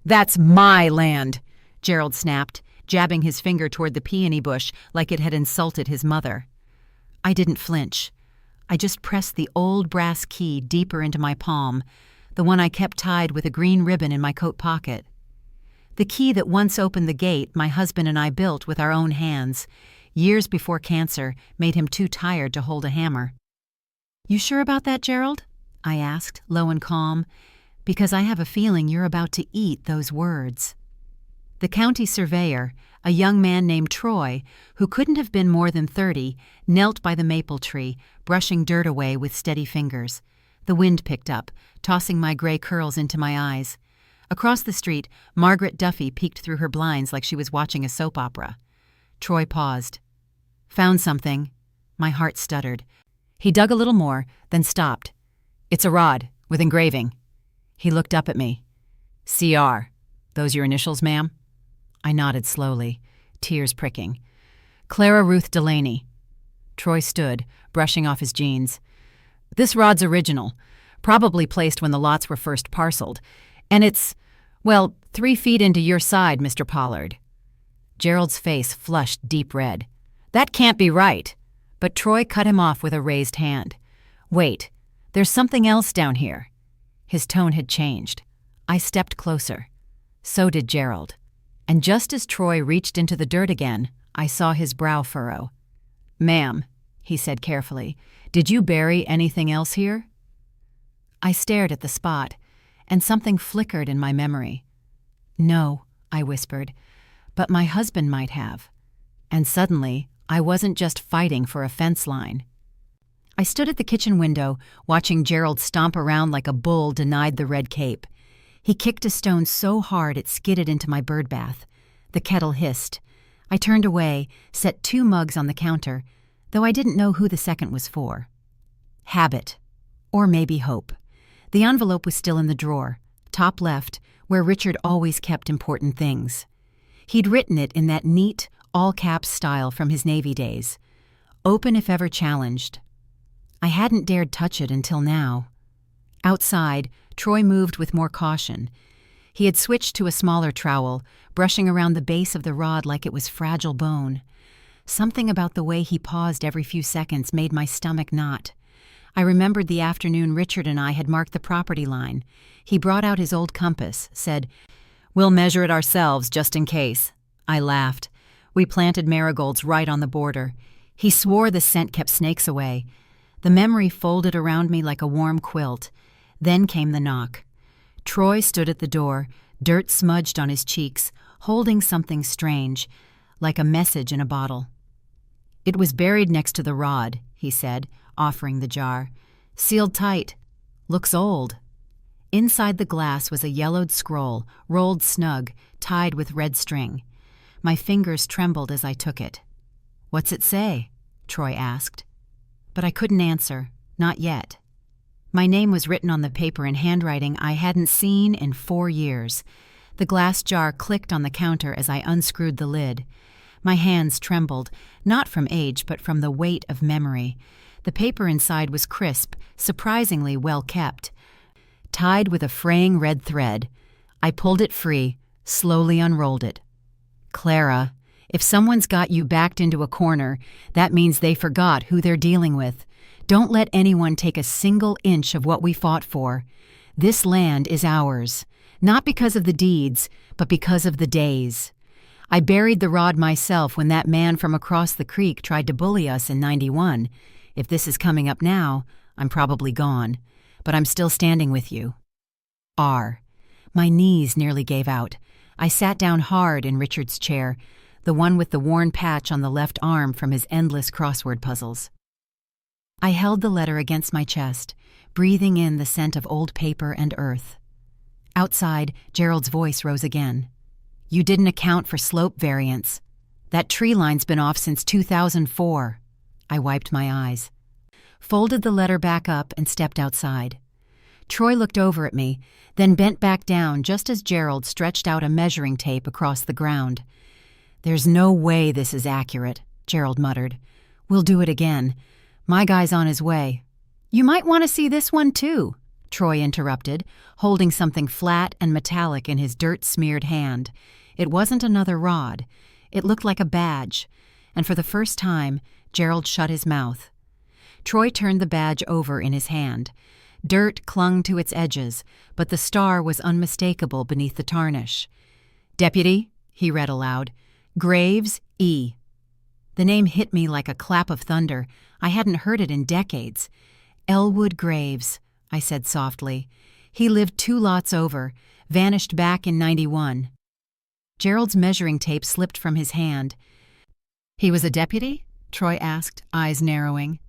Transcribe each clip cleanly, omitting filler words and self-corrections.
"That's my land," Gerald snapped, jabbing his finger toward the peony bush like it had insulted his mother. I didn't flinch. I just pressed the old brass key deeper into my palm, the one I kept tied with a green ribbon in my coat pocket. The key that once opened the gate my husband and I built with our own hands, years before cancer made him too tired to hold a hammer. "You sure about that, Gerald?" I asked, low and calm, "because I have a feeling you're about to eat those words." The county surveyor, a young man named Troy, who couldn't have been more than 30, knelt by the maple tree, brushing dirt away with steady fingers. The wind picked up, tossing my gray curls into my eyes. Across the street, Margaret Duffy peeked through her blinds like she was watching a soap opera. Troy paused. "Found something." My heart stuttered. He dug a little more, then stopped. "It's a rod, with engraving." He looked up at me. "CR. Those your initials, ma'am?" I nodded slowly, tears pricking. "Clara Ruth Delaney." Troy stood, brushing off his jeans. "This rod's original, probably placed when the lots were first parceled. And it's, 3 feet into your side, Mr. Pollard." Gerald's face flushed deep red. "That can't be right." But Troy cut him off with a raised hand. "Wait, there's something else down here." His tone had changed. I stepped closer. So did Gerald. And just as Troy reached into the dirt again, I saw his brow furrow. "Ma'am," he said carefully, "did you bury anything else here?" I stared at the spot, and something flickered in my memory. "No," I whispered, "but my husband might have." And suddenly, I wasn't just fighting for a fence line. I stood at the kitchen window, watching Gerald stomp around like a bull denied the red cape. He kicked a stone so hard it skidded into my birdbath. The kettle hissed. I turned away, set 2 mugs on the counter, though I didn't know who the second was for. Habit. Or maybe hope. The envelope was still in the drawer, top left, where Richard always kept important things. He'd written it in that neat, all-caps style from his Navy days. Open if ever challenged. I hadn't dared touch it until now. Outside, Troy moved with more caution. He had switched to a smaller trowel, brushing around the base of the rod like it was fragile bone. Something about the way he paused every few seconds made my stomach knot. I remembered the afternoon Richard and I had marked the property line. He brought out his old compass, said, "We'll measure it ourselves, just in case." I laughed. We planted marigolds right on the border. He swore the scent kept snakes away. The memory folded around me like a warm quilt. Then came the knock. Troy stood at the door, dirt smudged on his cheeks, holding something strange, like a message in a bottle. "It was buried next to the rod," he said, offering the jar. "Sealed tight. Looks old." Inside the glass was a yellowed scroll, rolled snug, tied with red string. My fingers trembled as I took it. "What's it say?" Troy asked. But I couldn't answer, not yet. My name was written on the paper in handwriting I hadn't seen in 4 years. The glass jar clicked on the counter as I unscrewed the lid. My hands trembled, not from age but from the weight of memory. The paper inside was crisp, surprisingly well kept. Tied with a fraying red thread, I pulled it free, slowly unrolled it. "Clara, if someone's got you backed into a corner, that means they forgot who they're dealing with. Don't let anyone take a single inch of what we fought for. This land is ours, not because of the deeds, but because of the days. I buried the rod myself when that man from across the creek tried to bully us in '91. If this is coming up now, I'm probably gone. But I'm still standing with you. R." My knees nearly gave out. I sat down hard in Richard's chair, the one with the worn patch on the left arm from his endless crossword puzzles. I held the letter against my chest, breathing in the scent of old paper and earth. Outside, Gerald's voice rose again. "You didn't account for slope variance. That tree line's been off since 2004. I wiped my eyes, folded the letter back up, and stepped outside. Troy looked over at me, then bent back down just as Gerald stretched out a measuring tape across the ground. "There's no way this is accurate," Gerald muttered. "We'll do it again. My guy's on his way." "You might want to see this one too," Troy interrupted, holding something flat and metallic in his dirt-smeared hand. It wasn't another rod. It looked like a badge, and for the first time, Gerald shut his mouth. Troy turned the badge over in his hand. Dirt clung to its edges, but the star was unmistakable beneath the tarnish. "Deputy," he read aloud, "Graves, E." The name hit me like a clap of thunder. I hadn't heard it in decades. "Elwood Graves," I said softly. "He lived 2 lots over, vanished back in '91. Gerald's measuring tape slipped from his hand. "He was a deputy?" Troy asked, eyes narrowing.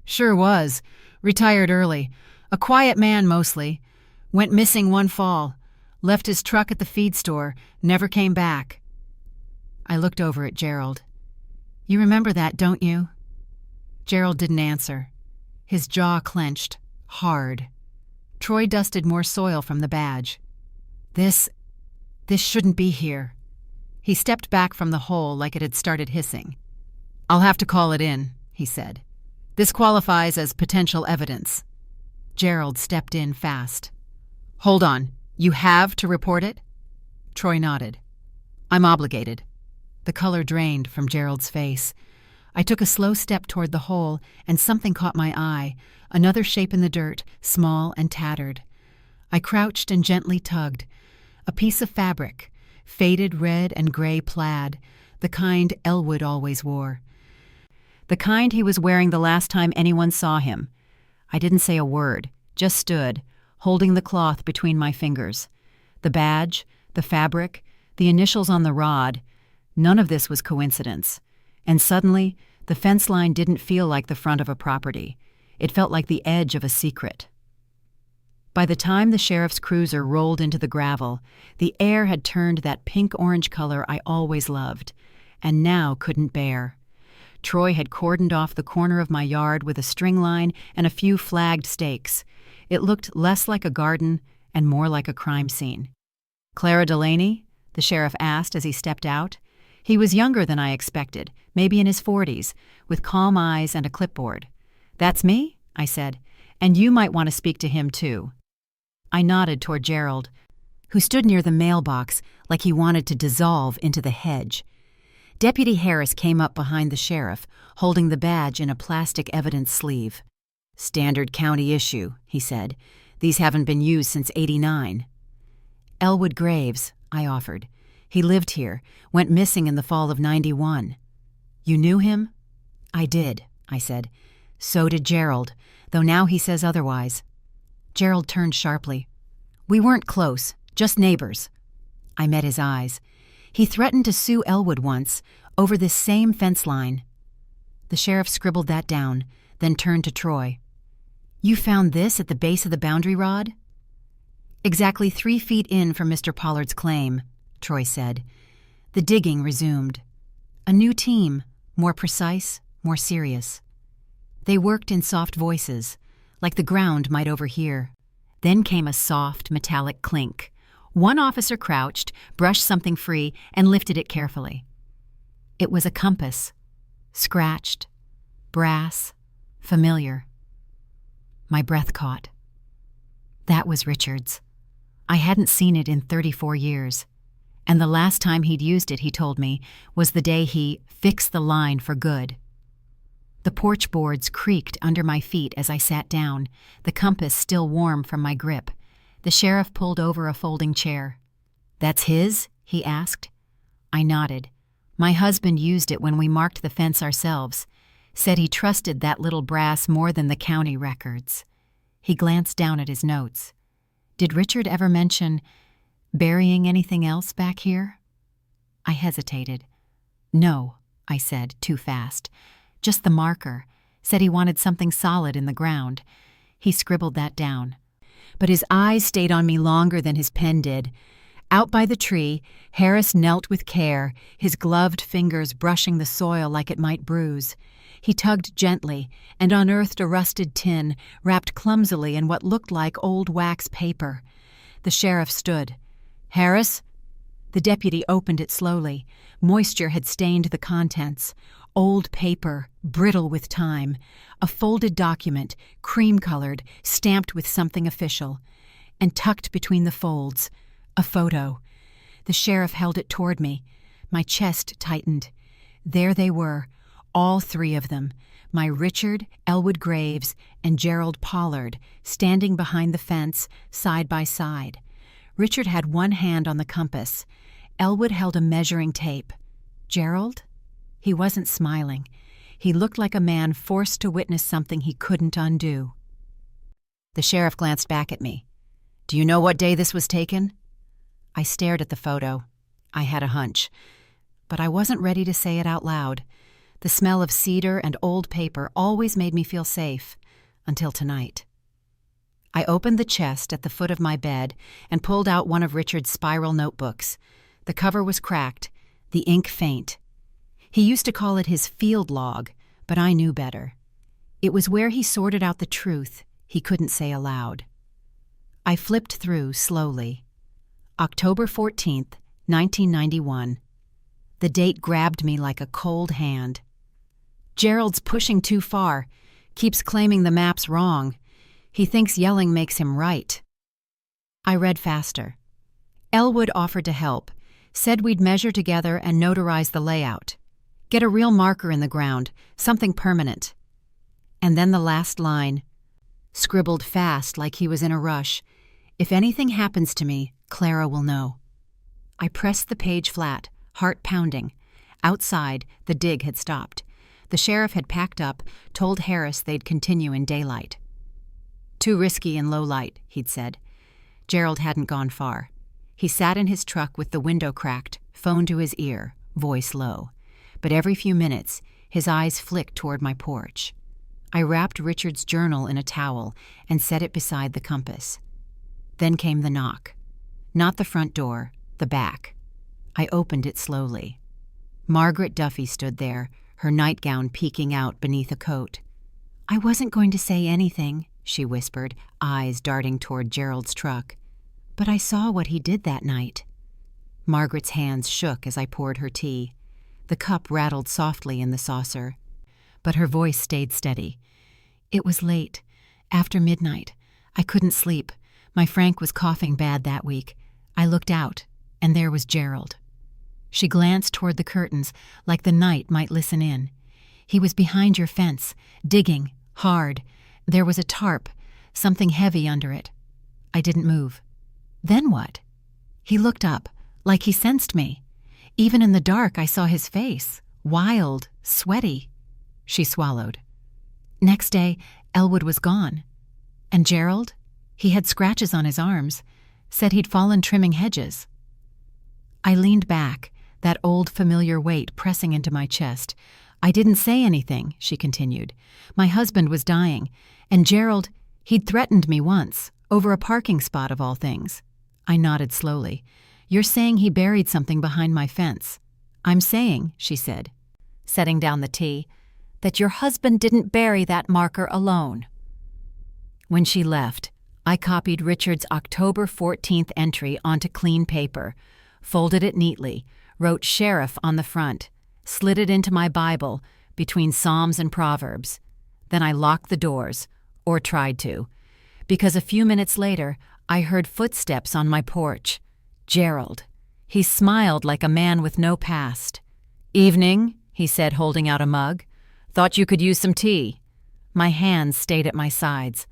"Sure was. Retired early. A quiet man mostly. Went missing one fall. Left his truck at the feed store. Never came back." I looked over at Gerald. "You remember that, don't you?" Gerald didn't answer. His jaw clenched, hard. Troy dusted more soil from the badge. This shouldn't be here." He stepped back from the hole like it had started hissing. "I'll have to call it in," he said. "This qualifies as potential evidence." Gerald stepped in fast. "Hold on. You have to report it?" Troy nodded. "I'm obligated." The color drained from Gerald's face. I took a slow step toward the hole, and something caught my eye, another shape in the dirt, small and tattered. I crouched and gently tugged. A piece of fabric, faded red and gray plaid, the kind Elwood always wore. The kind he was wearing the last time anyone saw him. I didn't say a word, just stood, holding the cloth between my fingers. The badge, the fabric, the initials on the rod, none of this was coincidence. And suddenly, the fence line didn't feel like the front of a property. It felt like the edge of a secret. By the time the sheriff's cruiser rolled into the gravel, the air had turned that pink-orange color I always loved, and now couldn't bear. Troy had cordoned off the corner of my yard with a string line and a few flagged stakes. It looked less like a garden and more like a crime scene. "Clara Delaney?" the sheriff asked as he stepped out. He was younger than I expected, maybe in his 40s, with calm eyes and a clipboard. "That's me," I said, "and you might want to speak to him too." I nodded toward Gerald, who stood near the mailbox like he wanted to dissolve into the hedge. Deputy Harris came up behind the sheriff, holding the badge in a plastic evidence sleeve. "Standard county issue," he said. "These haven't been used since '89. "Elwood Graves," I offered. "He lived here, went missing in the fall of '91. "You knew him?" "I did," I said. "So did Gerald, though now he says otherwise." Gerald turned sharply. "We weren't close, just neighbors." I met his eyes. He threatened to sue Elwood once, over this same fence line. The sheriff scribbled that down, then turned to Troy. "You found this at the base of the boundary rod?" "Exactly 3 feet in from Mr. Pollard's claim," Troy said. The digging resumed. A new team, more precise, more serious. They worked in soft voices, like the ground might overhear. Then came a soft, metallic clink. One officer crouched, brushed something free, and lifted it carefully. It was a compass. Scratched, brass, familiar. My breath caught. That was Richard's. I hadn't seen it in 34 years. And the last time he'd used it, he told me, was the day he fixed the line for good. The porch boards creaked under my feet as I sat down, the compass still warm from my grip. The sheriff pulled over a folding chair. "That's his?" he asked. I nodded. My husband used it when we marked the fence ourselves. Said he trusted that little brass more than the county records. He glanced down at his notes. "Did Richard ever mention burying anything else back here?" I hesitated. "No," I said, too fast. "Just the marker. Said he wanted something solid in the ground." He scribbled that down. But his eyes stayed on me longer than his pen did. Out by the tree, Harris knelt with care, his gloved fingers brushing the soil like it might bruise. He tugged gently and unearthed a rusted tin, wrapped clumsily in what looked like old wax paper. The sheriff stood. "Harris?" The deputy opened it slowly. Moisture had stained the contents. Old paper, brittle with time. A folded document, cream-colored, stamped with something official. And tucked between the folds, a photo. The sheriff held it toward me. My chest tightened. There they were, all three of them, my Richard, Elwood Graves, and Gerald Pollard, standing behind the fence, side by side. Richard had one hand on the compass. Elwood held a measuring tape. Gerald? He wasn't smiling. He looked like a man forced to witness something he couldn't undo. The sheriff glanced back at me. "Do you know what day this was taken?" I stared at the photo. I had a hunch. But I wasn't ready to say it out loud. The smell of cedar and old paper always made me feel safe, until tonight. I opened the chest at the foot of my bed and pulled out one of Richard's spiral notebooks. The cover was cracked, the ink faint. He used to call it his field log, but I knew better. It was where he sorted out the truth he couldn't say aloud. I flipped through slowly. October 14th, 1991. The date grabbed me like a cold hand. Gerald's pushing too far, keeps claiming the map's wrong. He thinks yelling makes him right. I read faster. Elwood offered to help, said we'd measure together and notarize the layout. Get a real marker in the ground, something permanent. And then the last line, scribbled fast like he was in a rush. If anything happens to me, Clara will know. I pressed the page flat, heart pounding. Outside, the dig had stopped. The sheriff had packed up, told Harris they'd continue in daylight. Too risky in low light, he'd said. Gerald hadn't gone far. He sat in his truck with the window cracked, phone to his ear, voice low. But every few minutes, his eyes flicked toward my porch. I wrapped Richard's journal in a towel and set it beside the compass. Then came the knock. Not the front door, the back. I opened it slowly. Margaret Duffy stood there, her nightgown peeking out beneath a coat. "I wasn't going to say anything," she whispered, eyes darting toward Gerald's truck. "But I saw what he did that night." Margaret's hands shook as I poured her tea. The cup rattled softly in the saucer. But her voice stayed steady. "It was late, after midnight. I couldn't sleep. My Frank was coughing bad that week. I looked out, and there was Gerald." She glanced toward the curtains, like the night might listen in. "He was behind your fence, digging, hard. There was a tarp, something heavy under it. I didn't move." "Then what?" "He looked up, like he sensed me. Even in the dark I saw his face, wild, sweaty." She swallowed. "Next day, Elwood was gone. And Gerald? He had scratches on his arms. Said he'd fallen trimming hedges." I leaned back, that old familiar weight pressing into my chest. "I didn't say anything," she continued. "My husband was dying, and Gerald, he'd threatened me once, over a parking spot of all things." I nodded slowly. "You're saying he buried something behind my fence." "I'm saying," she said, setting down the tea, "that your husband didn't bury that marker alone." When she left, I copied Richard's October 14th entry onto clean paper, folded it neatly, wrote sheriff on the front, slid it into my Bible between Psalms and Proverbs. Then I locked the doors, or tried to, because a few minutes later I heard footsteps on my porch. Gerald. He smiled like a man with no past. "Evening," he said, holding out a mug. "Thought you could use some tea." My hands stayed at my sides.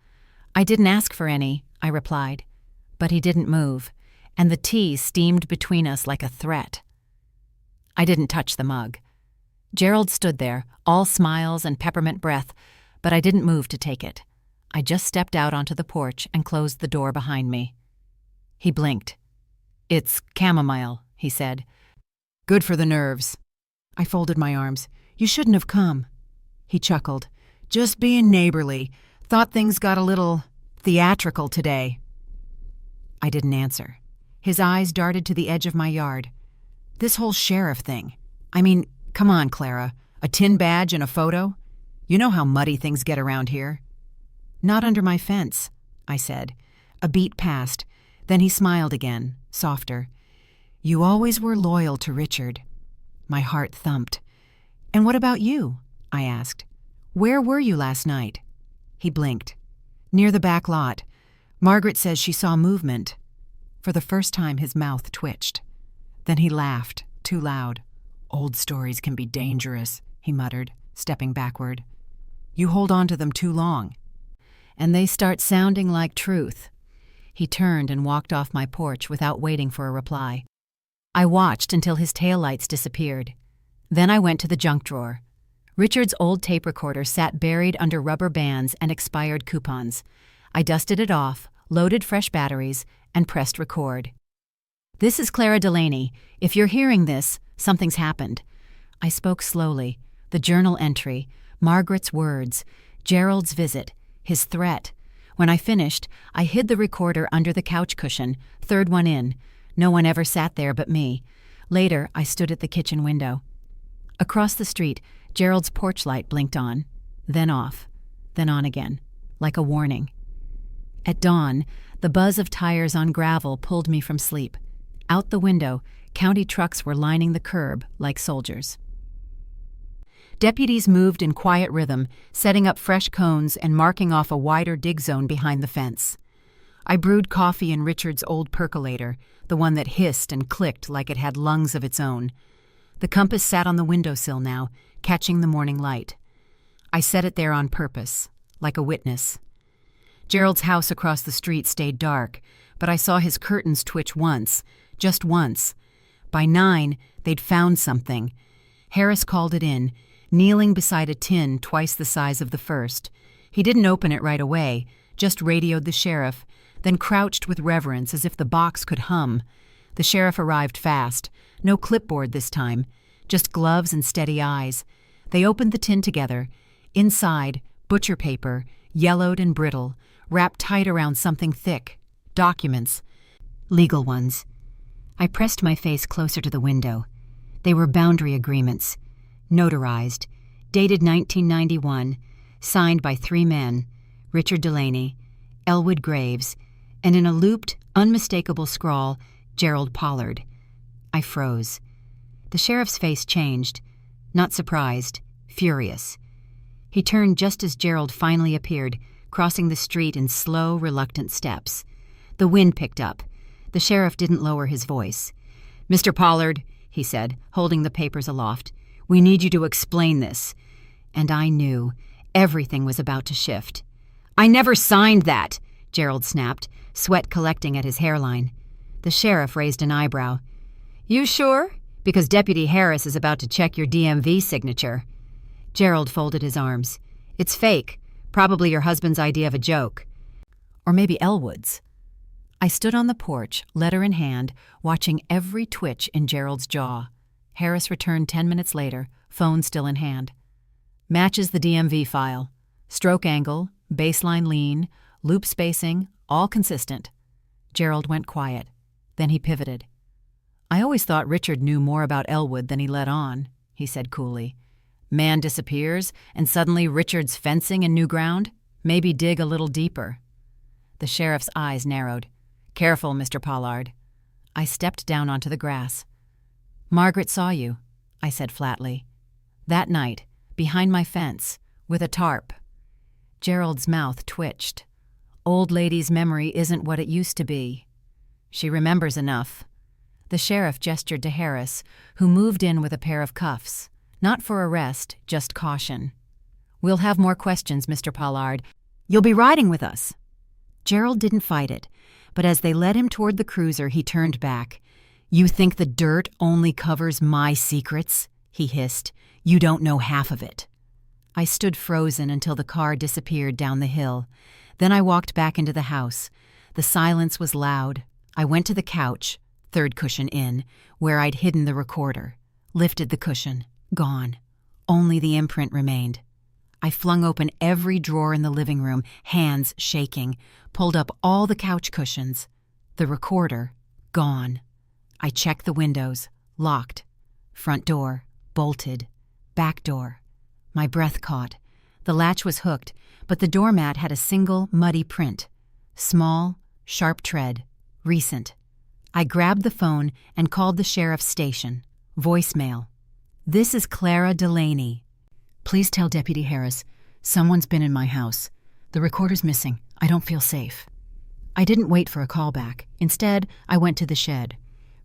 "I didn't ask for any," I replied. But he didn't move, and the tea steamed between us like a threat. I didn't touch the mug. Gerald stood there, all smiles and peppermint breath, but I didn't move to take it. I just stepped out onto the porch and closed the door behind me. He blinked. "It's chamomile," he said. "Good for the nerves." I folded my arms. "You shouldn't have come." He chuckled. "Just being neighborly. Thought things got a little theatrical today." I didn't answer. His eyes darted to the edge of my yard. "This whole sheriff thing. I mean, come on, Clara. A tin badge and a photo? You know how muddy things get around here." "Not under my fence," I said. A beat passed. Then he smiled again, softer. You always were loyal to Richard. My heart thumped. And what about you? I asked. Where were you last night? He blinked. Near the back lot. Margaret says she saw movement. For the first time, his mouth twitched. Then he laughed, too loud. Old stories can be dangerous, he muttered, stepping backward. You hold on to them too long, and they start sounding like truth. He turned and walked off my porch without waiting for a reply. I watched until his taillights disappeared. Then I went to the junk drawer. Richard's old tape recorder sat buried under rubber bands and expired coupons. I dusted it off, loaded fresh batteries, and pressed record. This is Clara Delaney. If you're hearing this, something's happened. I spoke slowly. The journal entry, Margaret's words, Gerald's visit, his threat. When I finished, I hid the recorder under the couch cushion, third one in. No one ever sat there but me. Later, I stood at the kitchen window. Across the street, Gerald's porch light blinked on, then off, then on again, like a warning. At dawn, the buzz of tires on gravel pulled me from sleep. Out the window, county trucks were lining the curb like soldiers. Deputies moved in quiet rhythm, setting up fresh cones and marking off a wider dig zone behind the fence. I brewed coffee in Richard's old percolator, the one that hissed and clicked like it had lungs of its own. The compass sat on the windowsill now, catching the morning light. I set it there on purpose, like a witness. Gerald's house across the street stayed dark, but I saw his curtains twitch once, just once. By 9, they'd found something. Harris called it in, kneeling beside a tin twice the size of the first. He didn't open it right away, just radioed the sheriff, then crouched with reverence as if the box could hum. The sheriff arrived fast. No clipboard this time, just gloves and steady eyes. They opened the tin together. Inside, butcher paper, yellowed and brittle, wrapped tight around something thick. Documents. Legal ones. I pressed my face closer to the window. They were boundary agreements. Notarized. Dated 1991. Signed by 3 men. Richard Delaney, Elwood Graves, and in a looped, unmistakable scrawl, Gerald Pollard. I froze. The sheriff's face changed. Not surprised. Furious. He turned just as Gerald finally appeared, crossing the street in slow, reluctant steps. The wind picked up. The sheriff didn't lower his voice. "Mr. Pollard," he said, holding the papers aloft, "we need you to explain this." And I knew. Everything was about to shift. "I never signed that," Gerald snapped, sweat collecting at his hairline. The sheriff raised an eyebrow. "You sure? Because Deputy Harris is about to check your DMV signature." Gerald folded his arms. "It's fake. Probably your husband's idea of a joke." Or maybe Elwood's. I stood on the porch, letter in hand, watching every twitch in Gerald's jaw. Harris returned 10 minutes later, phone still in hand. "Matches the DMV file. Stroke angle, baseline lean, loop spacing, all consistent." Gerald went quiet. Then he pivoted. "I always thought Richard knew more about Elwood than he let on," he said coolly. "Man disappears, and suddenly Richard's fencing in new ground? Maybe dig a little deeper." The sheriff's eyes narrowed. "Careful, Mr. Pollard." I stepped down onto the grass. "Margaret saw you," I said flatly. "That night, behind my fence, with a tarp." Gerald's mouth twitched. Old lady's memory isn't what it used to be. She remembers enough. The sheriff gestured to Harris, who moved in with a pair of cuffs. Not for arrest, just caution. "We'll have more questions, Mr. Pollard. You'll be riding with us." Gerald didn't fight it, but as they led him toward the cruiser, he turned back. "You think the dirt only covers my secrets?" he hissed. "You don't know half of it." I stood frozen until the car disappeared down the hill. Then I walked back into the house. The silence was loud. I went to the couch, third cushion in, where I'd hidden the recorder. Lifted the cushion. Gone. Only the imprint remained. I flung open every drawer in the living room, hands shaking, pulled up all the couch cushions. The recorder, gone. I checked the windows, locked. Front door, bolted. Back door. My breath caught. The latch was hooked, but the doormat had a single, muddy print. Small, sharp tread. Recent. I grabbed the phone and called the sheriff's station. Voicemail. "This is Clara Delaney. Please tell Deputy Harris, someone's been in my house. The recorder's missing. I don't feel safe." I didn't wait for a callback. Instead, I went to the shed.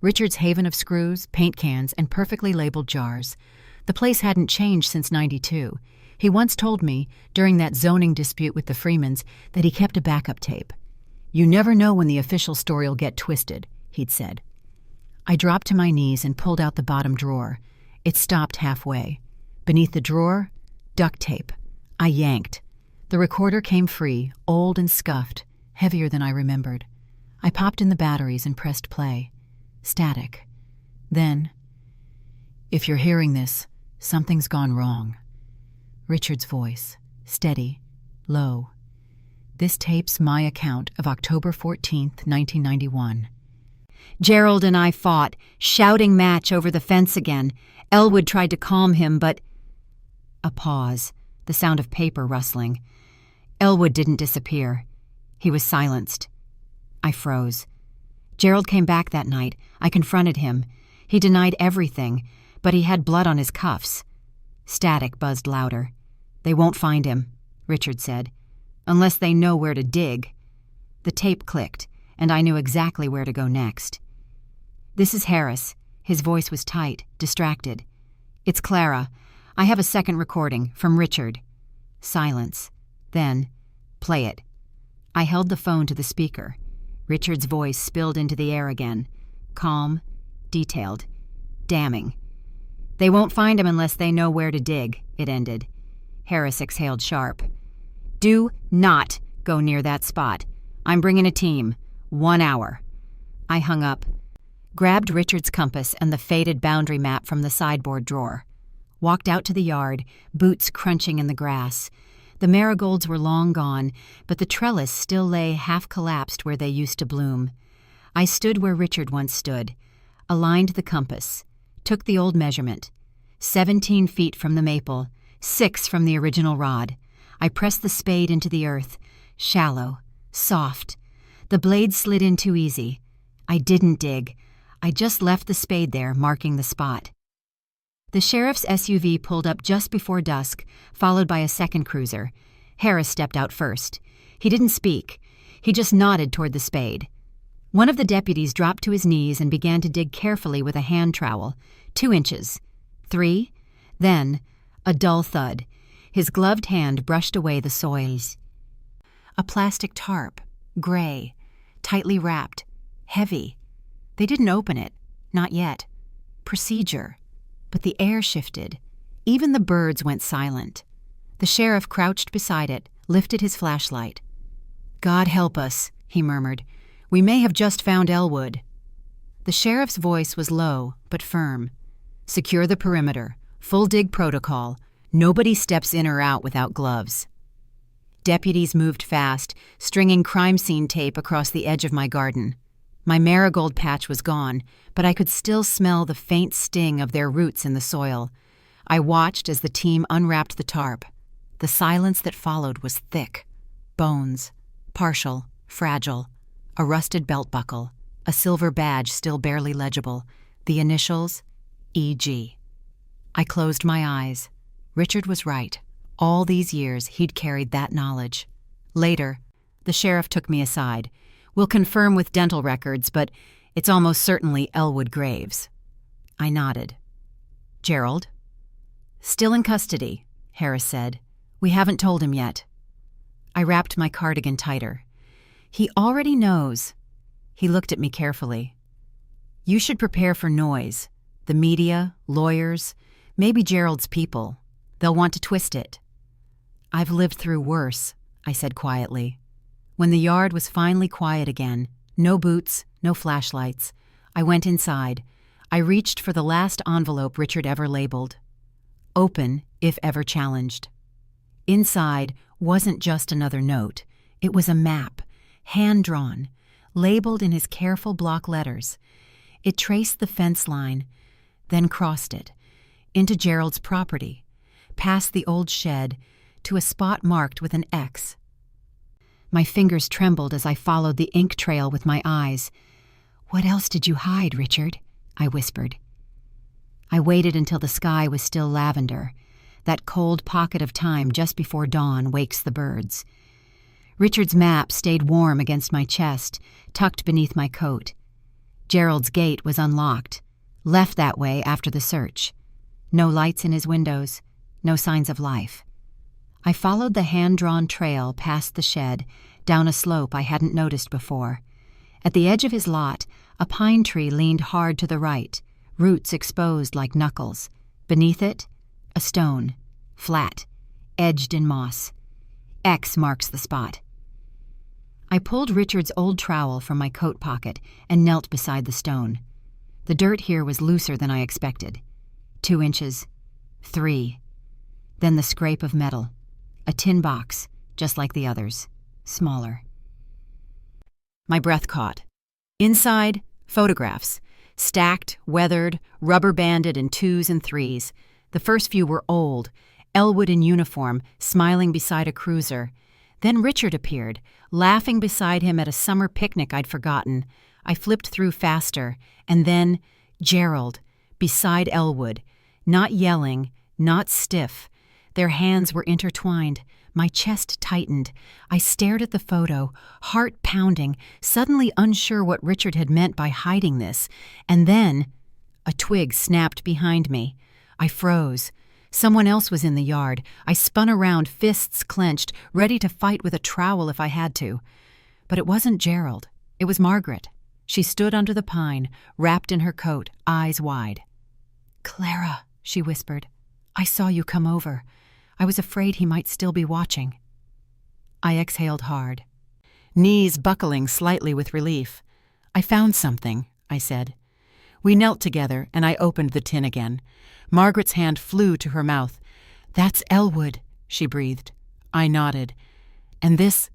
Richard's haven of screws, paint cans, and perfectly labeled jars. The place hadn't changed since '92. He once told me, during that zoning dispute with the Freemans, that he kept a backup tape. "You never know when the official story'll get twisted," he'd said. I dropped to my knees and pulled out the bottom drawer. It stopped halfway. Beneath the drawer, duct tape. I yanked. The recorder came free, old and scuffed, heavier than I remembered. I popped in the batteries and pressed play. Static. Then, "If you're hearing this, something's gone wrong." Richard's voice, steady, low. "This tape's my account of October 14th, 1991. Gerald and I fought, shouting match over the fence again. Elwood tried to calm him, but—" A pause, the sound of paper rustling. Elwood didn't disappear. He was silenced. I froze. Gerald came back that night. I confronted him. He denied everything, but he had blood on his cuffs. Static buzzed louder. "They won't find him," Richard said, "unless they know where to dig." The tape clicked, and I knew exactly where to go next. "This is Harris." His voice was tight, distracted. "It's Clara. I have a second recording, from Richard." Silence. Then, "Play it." I held the phone to the speaker. Richard's voice spilled into the air again. Calm, detailed, damning. "They won't find him unless they know where to dig," it ended. Harris exhaled sharp. "Do not go near that spot. I'm bringing a team. 1 hour." I hung up, grabbed Richard's compass and the faded boundary map from the sideboard drawer. Walked out to the yard, boots crunching in the grass. The marigolds were long gone, but the trellis still lay half-collapsed where they used to bloom. I stood where Richard once stood, aligned the compass, took the old measurement. 17 feet from the maple, 6 from the original rod. I pressed the spade into the earth, shallow, soft. The blade slid in too easy. I didn't dig. I just left the spade there, marking the spot. The sheriff's SUV pulled up just before dusk, followed by a second cruiser. Harris stepped out first. He didn't speak. He just nodded toward the spade. One of the deputies dropped to his knees and began to dig carefully with a hand trowel. 2 inches. 3. Then, a dull thud. His gloved hand brushed away the soils. A plastic tarp, gray, tightly wrapped, heavy. They didn't open it. Not yet. Procedure. But the air shifted. Even the birds went silent. The sheriff crouched beside it, lifted his flashlight. "God help us," he murmured. "We may have just found Elwood." The sheriff's voice was low, but firm. "Secure the perimeter. Full dig protocol. Nobody steps in or out without gloves." Deputies moved fast, stringing crime scene tape across the edge of my garden. My marigold patch was gone, but I could still smell the faint sting of their roots in the soil. I watched as the team unwrapped the tarp. The silence that followed was thick. Bones. Partial. Fragile. A rusted belt buckle. A silver badge still barely legible. The initials, E.G. I closed my eyes. Richard was right. All these years he'd carried that knowledge. Later, the sheriff took me aside. "We'll confirm with dental records, but it's almost certainly Elwood Graves." I nodded. "Gerald?" "Still in custody," Harris said. "We haven't told him yet." I wrapped my cardigan tighter. "He already knows." He looked at me carefully. "You should prepare for noise. The media, lawyers, maybe Gerald's people. They'll want to twist it." "I've lived through worse," I said quietly. When the yard was finally quiet again, no boots, no flashlights, I went inside. I reached for the last envelope Richard ever labeled. Open, if ever challenged. Inside wasn't just another note. It was a map, hand-drawn, labeled in his careful block letters. It traced the fence line, then crossed it, into Gerald's property, past the old shed, to a spot marked with an X. My fingers trembled as I followed the ink trail with my eyes. "What else did you hide, Richard?" I whispered. I waited until the sky was still lavender, that cold pocket of time just before dawn wakes the birds. Richard's map stayed warm against my chest, tucked beneath my coat. Gerald's gate was unlocked, left that way after the search. No lights in his windows, no signs of life. I followed the hand-drawn trail past the shed, down a slope I hadn't noticed before. At the edge of his lot, a pine tree leaned hard to the right, roots exposed like knuckles. Beneath it, a stone, flat, edged in moss. X marks the spot. I pulled Richard's old trowel from my coat pocket and knelt beside the stone. The dirt here was looser than I expected. 2 inches, 3. Then the scrape of metal. A tin box, just like the others, smaller. My breath caught. Inside, photographs. Stacked, weathered, rubber-banded in 2s and 3s. The first few were old, Elwood in uniform, smiling beside a cruiser. Then Richard appeared, laughing beside him at a summer picnic I'd forgotten. I flipped through faster, and then Gerald, beside Elwood, not yelling, not stiff. Their hands were intertwined. My chest tightened. I stared at the photo, heart pounding, suddenly unsure what Richard had meant by hiding this. And then a twig snapped behind me. I froze. Someone else was in the yard. I spun around, fists clenched, ready to fight with a trowel if I had to. But it wasn't Gerald. It was Margaret. She stood under the pine, wrapped in her coat, eyes wide. "Clara," she whispered, "I saw you come over. I was afraid he might still be watching." I exhaled hard, knees buckling slightly with relief. "I found something," I said. We knelt together, and I opened the tin again. Margaret's hand flew to her mouth. "That's Elwood," she breathed. I nodded. "And this—"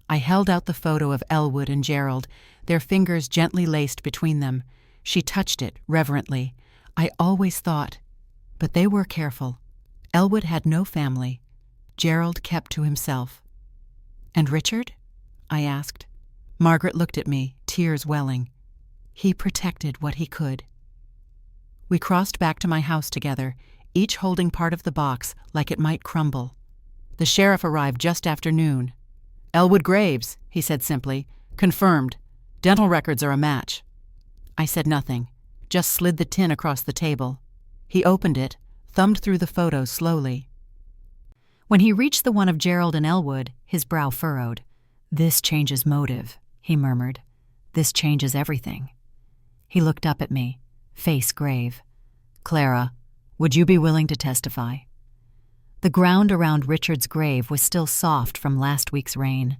I held out the photo of Elwood and Gerald, their fingers gently laced between them. She touched it reverently. I always thought, but they were careful. Elwood had no family. Gerald kept to himself. "And Richard?" I asked. Margaret looked at me, tears welling. "He protected what he could." We crossed back to my house together, each holding part of the box like it might crumble. The sheriff arrived just after noon. "Elwood Graves," he said simply. "Confirmed. Dental records are a match." I said nothing, just slid the tin across the table. He opened it, thumbed through the photos slowly. When he reached the one of Gerald and Elwood, his brow furrowed. "This changes motive," he murmured. "This changes everything." He looked up at me, face grave. "Clara, would you be willing to testify?" The ground around Richard's grave was still soft from last week's rain.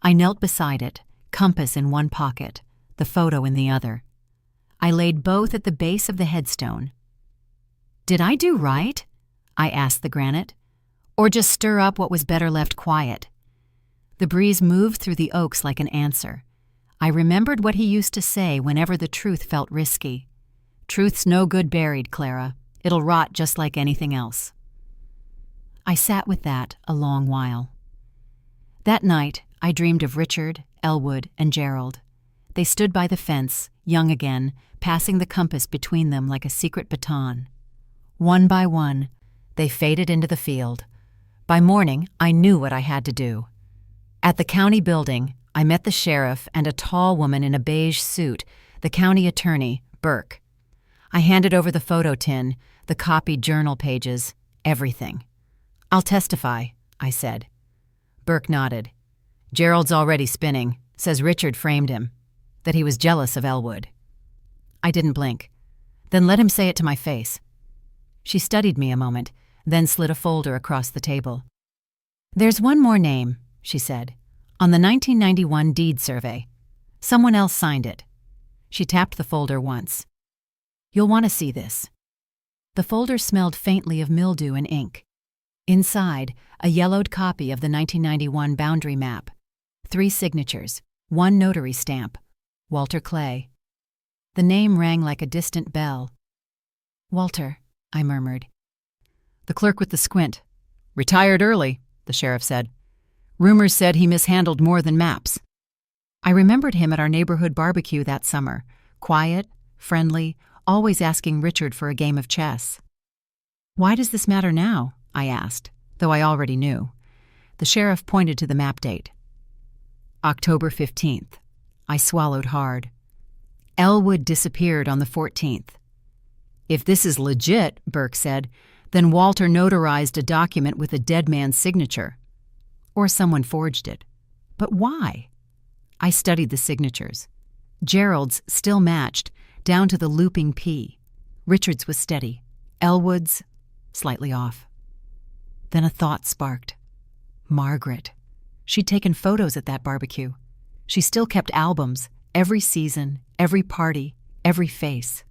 I knelt beside it, compass in one pocket, the photo in the other. I laid both at the base of the headstone. "Did I do right?" I asked the granite. "Or just stir up what was better left quiet?" The breeze moved through the oaks like an answer. I remembered what he used to say whenever the truth felt risky. "Truth's no good buried, Clara. It'll rot just like anything else." I sat with that a long while. That night, I dreamed of Richard, Elwood, and Gerald. They stood by the fence, young again, passing the compass between them like a secret baton. One by one, they faded into the field. By morning, I knew what I had to do. At the county building, I met the sheriff and a tall woman in a beige suit, the county attorney, Burke. I handed over the photo tin, the copied journal pages, everything. "I'll testify," I said. Burke nodded. "Gerald's already spinning, says Richard framed him, that he was jealous of Elwood." I didn't blink. "Then let him say it to my face." She studied me a moment, then slid a folder across the table. "There's one more name," she said, "on the 1991 deed survey. Someone else signed it." She tapped the folder once. "You'll want to see this." The folder smelled faintly of mildew and ink. Inside, a yellowed copy of the 1991 boundary map. 3 signatures, 1 notary stamp. Walter Clay. The name rang like a distant bell. "Walter," I murmured. The clerk with the squint. "Retired early," the sheriff said. "Rumors said he mishandled more than maps." I remembered him at our neighborhood barbecue that summer, quiet, friendly, always asking Richard for a game of chess. "Why does this matter now?" I asked, though I already knew. The sheriff pointed to the map date. October 15th. I swallowed hard. Elwood disappeared on the 14th. "If this is legit," Burke said, "then Walter notarized a document with a dead man's signature. Or someone forged it. But why?" I studied the signatures. Gerald's still matched, down to the looping P. Richard's was steady. Elwood's slightly off. Then a thought sparked. Margaret. She'd taken photos at that barbecue. She still kept albums, every season, every party, every face.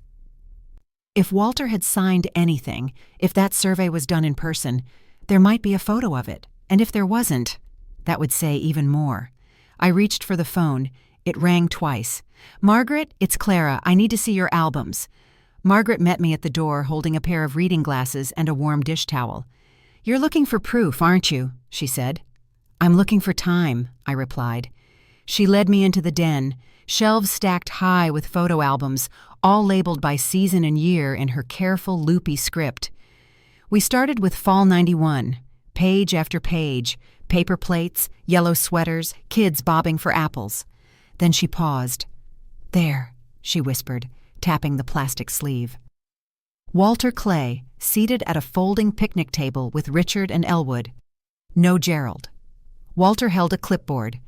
If Walter had signed anything, if that survey was done in person, there might be a photo of it. And if there wasn't, that would say even more. I reached for the phone. It rang twice. "Margaret, it's Clara. I need to see your albums." Margaret met me at the door holding a pair of reading glasses and a warm dish towel. "You're looking for proof, aren't you?" she said. "I'm looking for time," I replied. She led me into the den, shelves stacked high with photo albums, all labeled by season and year in her careful, loopy script. We started with Fall '91, page after page, paper plates, yellow sweaters, kids bobbing for apples. Then she paused. "There," she whispered, tapping the plastic sleeve. Walter Clay, seated at a folding picnic table with Richard and Elwood. No Gerald. Walter held a clipboard,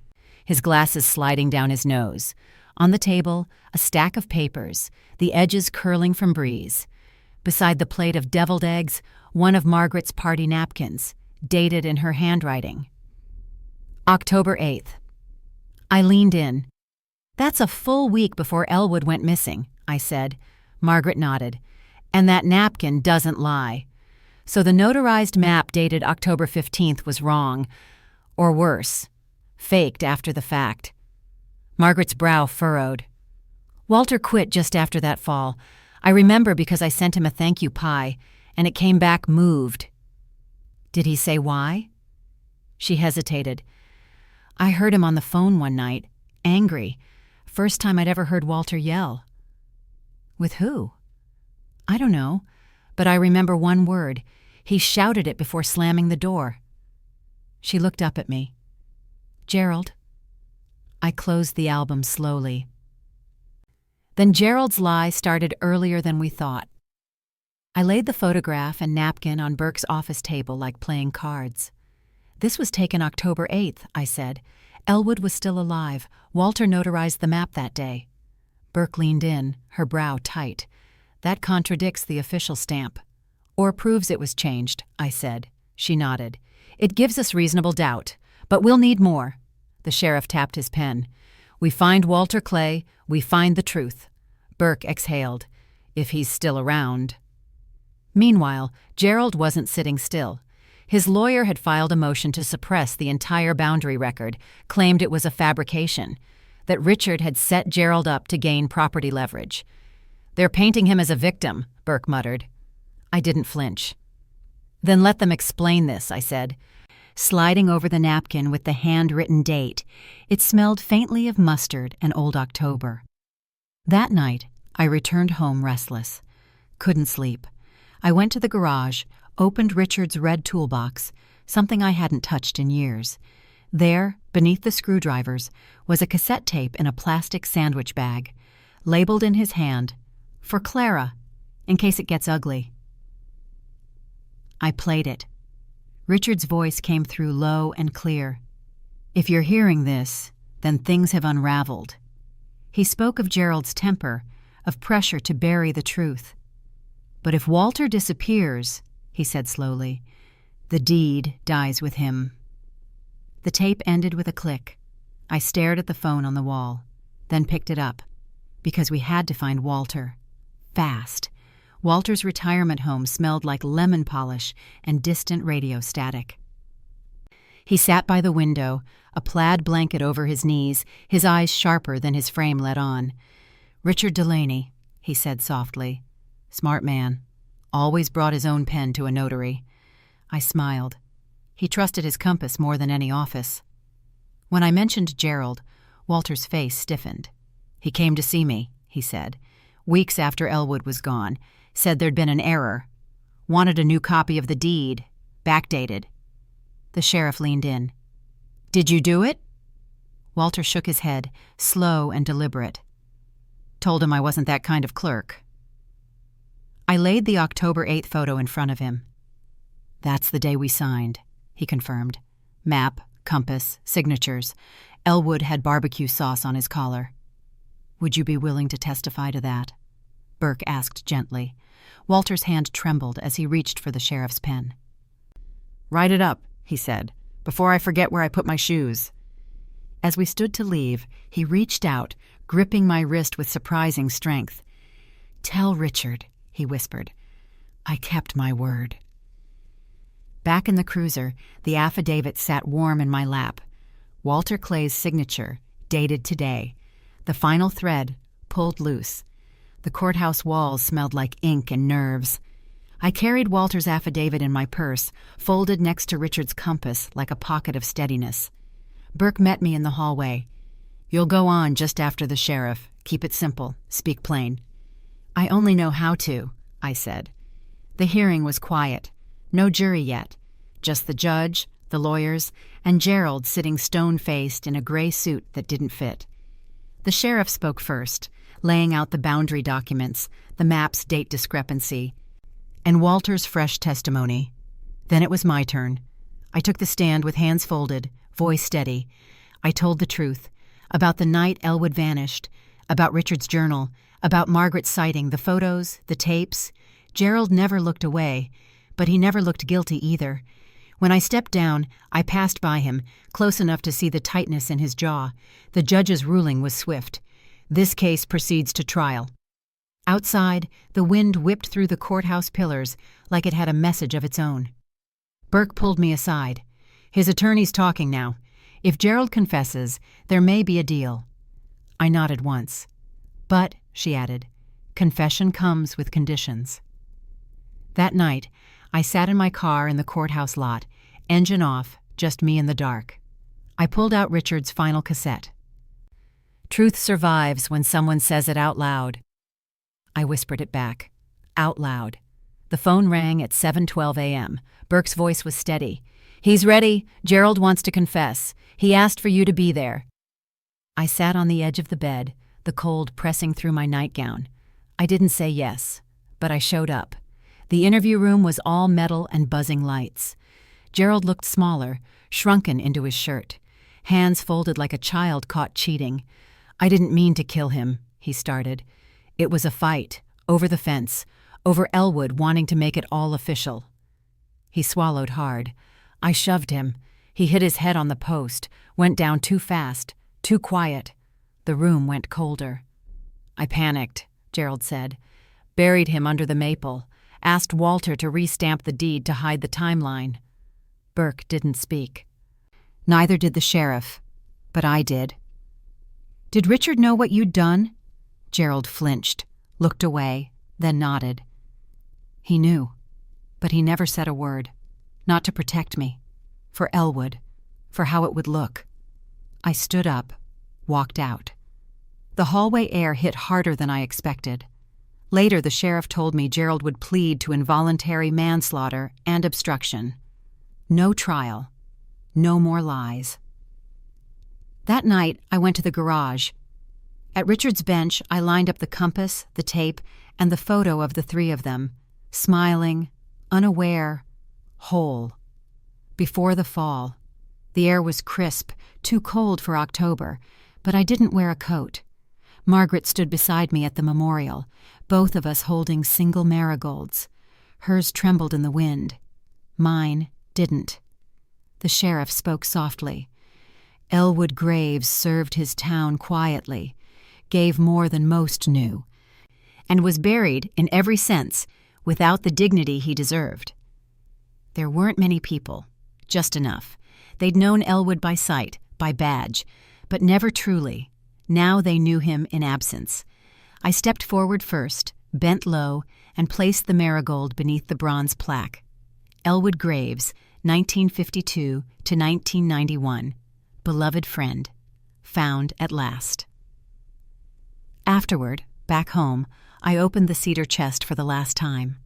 his glasses sliding down his nose. On the table, a stack of papers, the edges curling from breeze. Beside the plate of deviled eggs, one of Margaret's party napkins, dated in her handwriting. October 8th. I leaned in. "That's a full week before Elwood went missing," I said. Margaret nodded. "And that napkin doesn't lie. So the notarized map dated October 15th was wrong. Or worse, faked after the fact." Margaret's brow furrowed. "Walter quit just after that fall. I remember because I sent him a thank you pie, and it came back moved." "Did he say why?" She hesitated. "I heard him on the phone one night, angry. First time I'd ever heard Walter yell." "With who?" "I don't know, but I remember one word. He shouted it before slamming the door." She looked up at me. "Gerald." I closed the album slowly. Then Gerald's lie started earlier than we thought. I laid the photograph and napkin on Burke's office table like playing cards. "This was taken October 8th, I said. "Elwood was still alive. Walter notarized the map that day." Burke leaned in, her brow tight. "That contradicts the official stamp." "Or proves it was changed," I said. She nodded. "It gives us reasonable doubt, but we'll need more." The sheriff tapped his pen. "We find Walter Clay, we find the truth." Burke exhaled. "If he's still around." Meanwhile, Gerald wasn't sitting still. His lawyer had filed a motion to suppress the entire boundary record, claimed it was a fabrication, that Richard had set Gerald up to gain property leverage. "They're painting him as a victim," Burke muttered. I didn't flinch. "Then let them explain this," I said, sliding over the napkin with the handwritten date. It smelled faintly of mustard and old October. That night, I returned home restless. Couldn't sleep. I went to the garage, opened Richard's red toolbox, something I hadn't touched in years. There, beneath the screwdrivers, was a cassette tape in a plastic sandwich bag, labeled in his hand, "For Clara, in case it gets ugly." I played it. Richard's voice came through low and clear. "If you're hearing this, then things have unraveled." He spoke of Gerald's temper, of pressure to bury the truth. "But if Walter disappears," he said slowly, "the deed dies with him." The tape ended with a click. I stared at the phone on the wall, then picked it up, because we had to find Walter. Fast. Walter's retirement home smelled like lemon polish and distant radio static. He sat by the window, a plaid blanket over his knees, his eyes sharper than his frame let on. "Richard Delaney," he said softly. "Smart man. Always brought his own pen to a notary." I smiled. He trusted his compass more than any office. When I mentioned Gerald, Walter's face stiffened. "He came to see me," he said, weeks after Elwood was gone, said there'd been an error. Wanted a new copy of the deed, backdated. The sheriff leaned in. "Did you do it?" Walter shook his head, slow and deliberate. Told him I wasn't that kind of clerk. I laid the October 8th photo in front of him. "That's the day we signed," he confirmed. Map, compass, signatures. Elwood had barbecue sauce on his collar. "Would you be willing to testify to that?" Burke asked gently. Walter's hand trembled as he reached for the sheriff's pen. "Write it up," he said, "before I forget where I put my shoes." As we stood to leave, he reached out, gripping my wrist with surprising strength. "Tell Richard," he whispered. "I kept my word." Back in the cruiser, the affidavit sat warm in my lap. Walter Clay's signature, dated today. The final thread, pulled loose. The courthouse walls smelled like ink and nerves. I carried Walter's affidavit in my purse, folded next to Richard's compass like a pocket of steadiness. Burke met me in the hallway. "You'll go on just after the sheriff. Keep it simple. Speak plain." "I only know how to," I said. The hearing was quiet. No jury yet. Just the judge, the lawyers, and Gerald sitting stone-faced in a gray suit that didn't fit. The sheriff spoke first, laying out the boundary documents, the map's date discrepancy, and Walter's fresh testimony. Then it was my turn. I took the stand with hands folded, voice steady. I told the truth, about the night Elwood vanished, about Richard's journal, about Margaret's sighting, the photos, the tapes. Gerald never looked away, but he never looked guilty either. When I stepped down, I passed by him, close enough to see the tightness in his jaw. The judge's ruling was swift. This case proceeds to trial. Outside, the wind whipped through the courthouse pillars like it had a message of its own. Burke pulled me aside. "His attorney's talking now. If Gerald confesses, there may be a deal." I nodded once. "But," she added, "confession comes with conditions." That night, I sat in my car in the courthouse lot, engine off, just me in the dark. I pulled out Richard's final cassette. "Truth survives when someone says it out loud." I whispered it back, out loud. The phone rang at 7:12 a.m. Burke's voice was steady. "He's ready. Gerald wants to confess. He asked for you to be there." I sat on the edge of the bed, the cold pressing through my nightgown. I didn't say yes, but I showed up. The interview room was all metal and buzzing lights. Gerald looked smaller, shrunken into his shirt, hands folded like a child caught cheating. "I didn't mean to kill him," he started. "It was a fight, over the fence, over Elwood wanting to make it all official." He swallowed hard. I shoved him. He hit his head on the post, went down too fast, too quiet. The room went colder. "I panicked," Gerald said. "Buried him under the maple. Asked Walter to restamp the deed to hide the timeline." Burke didn't speak. Neither did the sheriff, but I did. "Did Richard know what you'd done?" Gerald flinched, looked away, then nodded. "He knew, but he never said a word. Not to protect me. For Elwood. For how it would look." I stood up, walked out. The hallway air hit harder than I expected. Later, the sheriff told me Gerald would plead to involuntary manslaughter and obstruction. No trial. No more lies. That night, I went to the garage. At Richard's bench, I lined up the compass, the tape, and the photo of the three of them, smiling, unaware, whole. Before the fall. The air was crisp, too cold for October, but I didn't wear a coat. Margaret stood beside me at the memorial, both of us holding single marigolds. Hers trembled in the wind. Mine didn't. The sheriff spoke softly. Elwood Graves served his town quietly, gave more than most knew, and was buried, in every sense, without the dignity he deserved. There weren't many people, just enough. They'd known Elwood by sight, by badge, but never truly. Now they knew him in absence. I stepped forward first, bent low, and placed the marigold beneath the bronze plaque. Elwood Graves, 1952 to 1991. Beloved friend. found at last. Afterward, back home, I opened the cedar chest for the last time.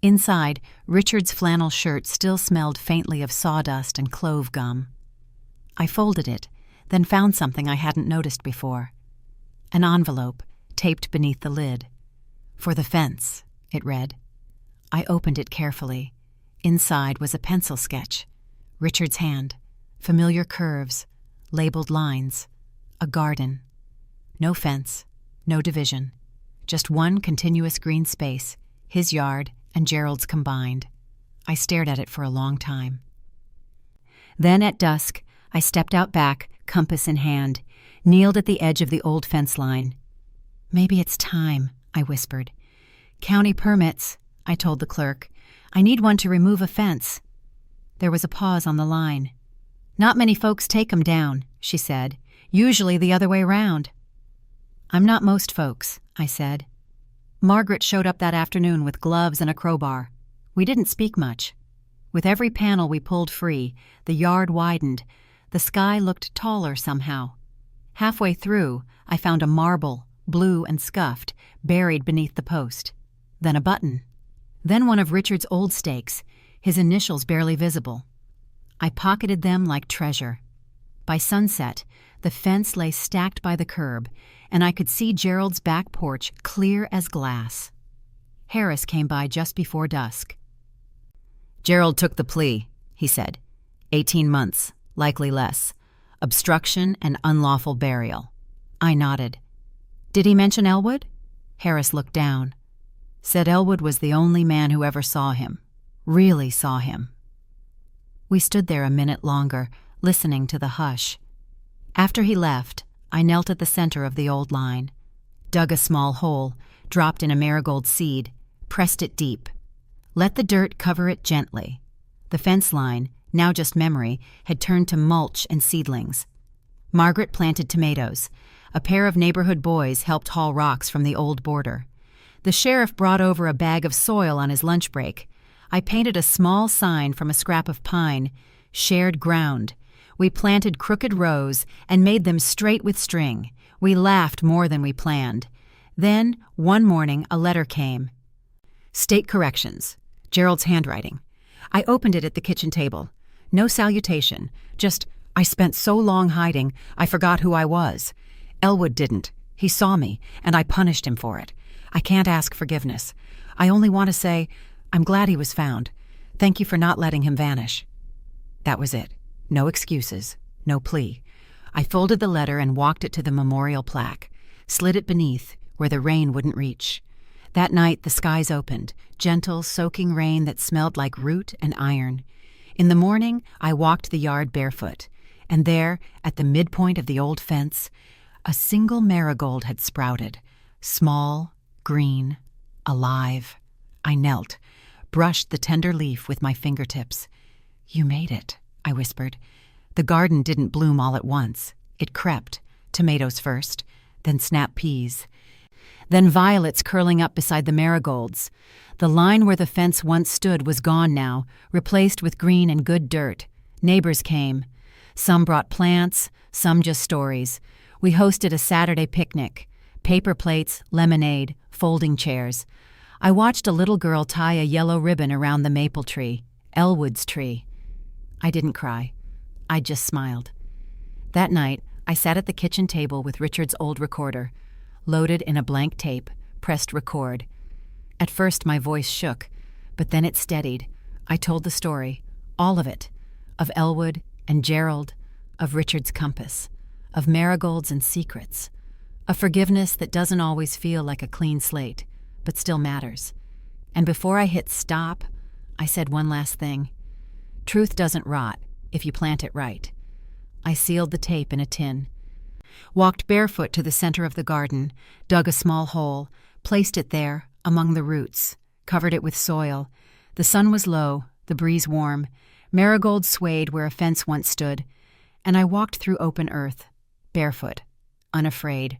Inside, Richard's flannel shirt still smelled faintly of sawdust and clove gum. I folded it, then found something I hadn't noticed before. An envelope, taped beneath the lid. "For the fence," it read. I opened it carefully. Inside was a pencil sketch. Richard's hand, familiar curves, labeled lines, a garden. No fence, no division. Just one continuous green space, his yard and Gerald's combined. I stared at it for a long time. Then at dusk, I stepped out back, compass in hand, kneeled at the edge of the old fence line. "Maybe it's time," I whispered. "County permits," I told the clerk. "I need one to remove a fence." There was a pause on the line. "Not many folks take 'em down," she said. "Usually the other way round." "I'm not most folks," I said. Margaret showed up that afternoon with gloves and a crowbar. We didn't speak much. With every panel we pulled free, the yard widened. The sky looked taller somehow. Halfway through, I found a marble, blue and scuffed, buried beneath the post. Then a button. Then one of Richard's old stakes, his initials barely visible. I pocketed them like treasure. By sunset, the fence lay stacked by the curb, and I could see Gerald's back porch clear as glass. Harris came by just before dusk. "Gerald took the plea," he said. 18 months, likely less. Obstruction and unlawful burial. I nodded. "Did he mention Elwood?" Harris looked down. "Said Elwood was the only man who ever saw him. Really saw him." We stood there a minute longer, listening to the hush. After he left, I knelt at the center of the old line, dug a small hole, dropped in a marigold seed, pressed it deep. Let the dirt cover it gently. The fence line, now just memory, had turned to mulch and seedlings. Margaret planted tomatoes. A pair of neighborhood boys helped haul rocks from the old border. The sheriff brought over a bag of soil on his lunch break. I painted a small sign from a scrap of pine, "Shared ground." We planted crooked rows and made them straight with string. We laughed more than we planned. Then, one morning, a letter came. "State corrections. Gerald's handwriting." I opened it at the kitchen table. No salutation, just, "I spent so long hiding, I forgot who I was. Elwood didn't. He saw me, and I punished him for it. I can't ask forgiveness. I only want to say, I'm glad he was found. Thank you for not letting him vanish." That was it. No excuses, no plea. I folded the letter and walked it to the memorial plaque, slid it beneath, where the rain wouldn't reach. That night the skies opened, gentle, soaking rain that smelled like root and iron. In the morning I walked the yard barefoot, and there, at the midpoint of the old fence, a single marigold had sprouted, small, green, alive. I knelt, brushed the tender leaf with my fingertips. "You made it," I whispered. The garden didn't bloom all at once. It crept, tomatoes first, then snap peas. Then violets curling up beside the marigolds. The line where the fence once stood was gone now, replaced with green and good dirt. Neighbors came. Some brought plants, some just stories. We hosted a Saturday picnic. Paper plates, lemonade, folding chairs. I watched a little girl tie a yellow ribbon around the maple tree, Elwood's tree. I didn't cry. I just smiled. That night, I sat at the kitchen table with Richard's old recorder, loaded in a blank tape, pressed record. At first my voice shook, but then it steadied. I told the story, all of it, of Elwood and Gerald, of Richard's compass, of marigolds and secrets, of forgiveness that doesn't always feel like a clean slate, but still matters. And before I hit stop, I said one last thing. Truth doesn't rot if you plant it right. I sealed the tape in a tin, walked barefoot to the center of the garden, dug a small hole, placed it there among the roots, covered it with soil. The sun was low, the breeze warm, marigolds swayed where a fence once stood, and I walked through open earth, barefoot, unafraid.